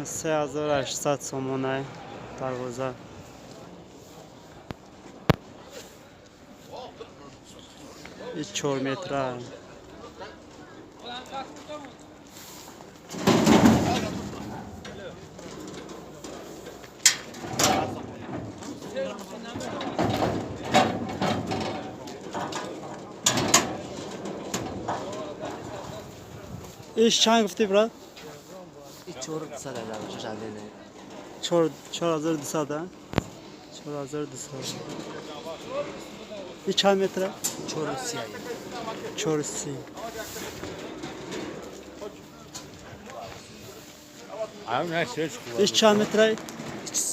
3800 somon darvoza. Hiç 4 metre. İş çan gifti bra? چور سال از جاده نه 4200 da. 4200. İç çan metre? چور سیایی 400. Abi ne şey çıkıyor? İç çan metre?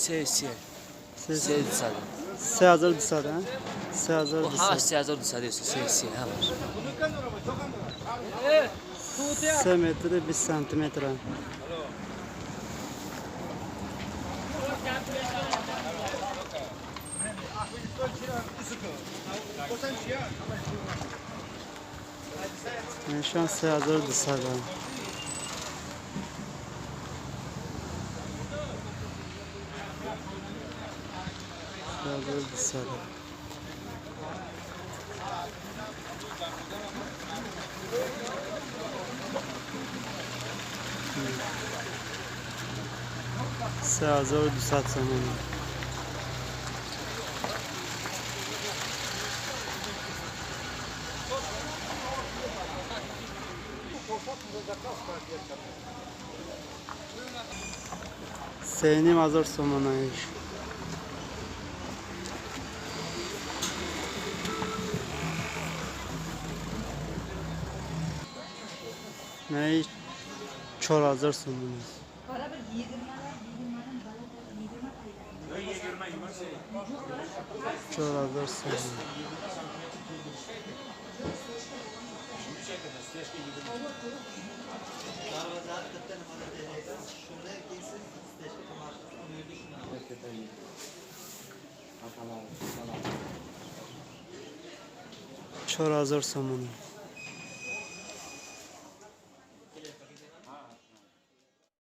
سه سیه سه سال 3200 da. و همش 3200. 3200 سه سیه همش 3 metre 1 santimetre. Şu an 3200 da. Sağ 200 zaman. Senim hazır somona iş. Ne çor hazır somona. Çor hazır somona. Çor hazır somona.